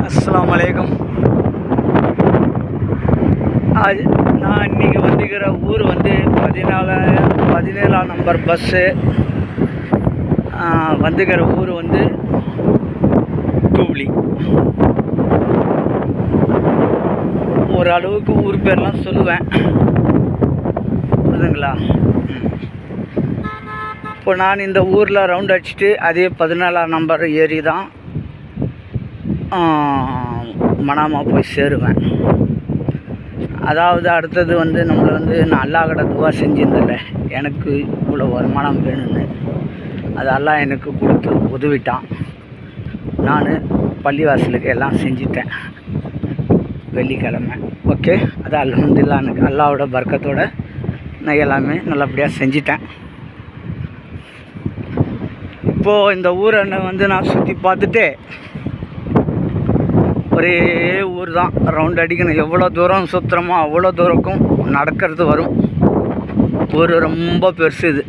அஸ்ஸலாமு அலைக்கும். நான் இன்றைக்கி வந்துக்கிற ஊர் வந்து 17ஆம் நம்பர் பஸ்ஸு வந்துக்கிற ஊர் வந்து டூப்ளி. ஓரளவுக்கு ஊர் பேர்லாம் சொல்லுவேன், புரியுதுங்களா? இப்போ நான் இந்த ஊரில் ரவுண்ட் அடிச்சுட்டு அதே 14ஆம் நம்பர் ஏறி தான் மனாமா போய் சேருவேன். அதாவது அடுத்தது வந்து நம்மளை வந்து நான் அல்லாஹ் கிட்ட துவா செஞ்சிருந்தேன்ல, எனக்கு இவ்வளோ வருமானம் வேணும்னு. அது அல்லாஹ் எனக்கு கொடுத்து உதவிட்டான். நான் பள்ளிவாசலுக்கு எல்லாம் செஞ்சிட்டேன் வெள்ளிக்கிழமை. ஓகே, அது அல்ஹம்துலில்லாஹ், எனக்கு அல்லாஹ்வோட பர்க்கத்தோடு நான் எல்லாமே நல்லபடியாக செஞ்சிட்டேன். இப்போது இந்த ஊரை வந்து நான் சுற்றி பார்த்துட்டு ஒரே ஊர் தான் ரவுண்ட் அடிக்கணும். எவ்வளோ தூரம் சுற்றுறோமோ அவ்வளோ தூரக்கும் நடக்கிறது வரும். ஊர் ரொம்ப பெருசு. இது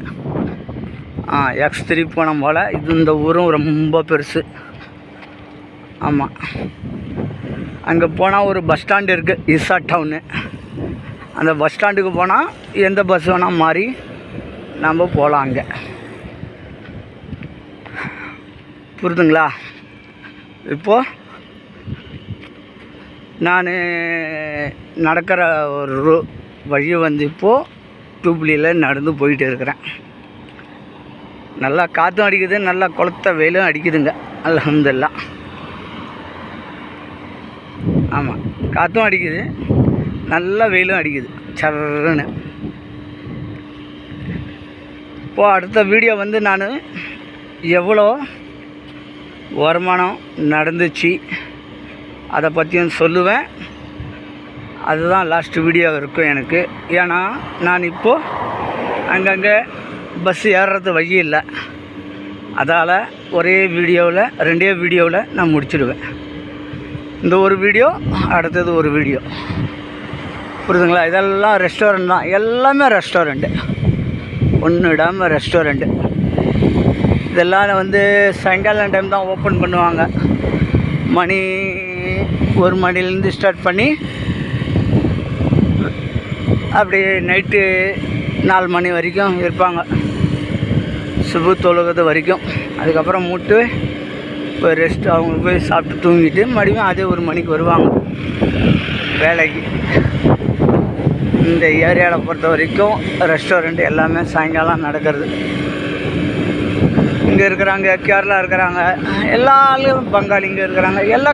X3 போன போல் இது இந்த ஊரும் ரொம்ப பெருசு. ஆமாம், அங்கே போனால் ஒரு பஸ் ஸ்டாண்டு இருக்குது, இசா டவுனு. அந்த பஸ் ஸ்டாண்டுக்கு போனால் எந்த பஸ் வேணால் மாறி நம்ம போகலாம் அங்கே, புரியுதுங்களா? இப்போது நான் நடக்கிற ஒரு வழி வந்து இப்போது டூப்ளியில் நடந்து போயிட்டு இருக்கிறேன். நல்லா காற்றும் அடிக்குது, நல்லா கொளுத்த வெயிலும் அடிக்குதுங்க, அல்ஹம்துலில்லாஹ். ஆமாம், காற்றும் அடிக்குது, நல்லா வெயிலும் அடிக்குது சர்ன்னு. இப்போது அடுத்த வீடியோ வந்து நான் எவ்வளோ வருமானம் நடந்துச்சு அதை பற்றியும் சொல்லுவேன். அதுதான் லாஸ்ட் வீடியோ இருக்கும் எனக்கு. ஏன்னா நான் இப்போது அங்கங்கே பஸ் ஏறுறது வழி இல்லை, அதால் ஒரே வீடியோவில் 2 வீடியோவில் நான் முடிச்சிடுவேன். இந்த ஒரு வீடியோ, அடுத்தது ஒரு வீடியோ, புரியுதுங்களா? இதெல்லாம் ரெஸ்டாரண்ட் தான், எல்லாமே ரெஸ்டாரண்ட்டு, ஒன்று இடாமல் ரெஸ்டாரண்ட்டு. இதெல்லாம் வந்து சாயங்காலம் டைம் தான் ஓப்பன் பண்ணுவாங்க. மணி 1 மணிலேருந்து ஸ்டார்ட் பண்ணி அப்படி நைட்டு 4 மணி வரைக்கும் இருப்பாங்க, சுபு தொழுகிறது வரைக்கும். அதுக்கப்புறம் மூட்டு போய் ரெஸ்ட், அவங்க போய் சாப்பிட்டு தூங்கிட்டு மறுபடியும் அதே 1 மணிக்கு வருவாங்க வேலைக்கு. இந்த ஏரியாவில் பொறுத்த வரைக்கும் ரெஸ்டாரண்ட் எல்லாமே சாயங்காலம் நடக்கிறது. இங்கே இருக்கிறாங்க, கேரளா இருக்கிறாங்க, எல்லா ஆளும் பங்காளி இங்கே இருக்கிறாங்க, எல்லா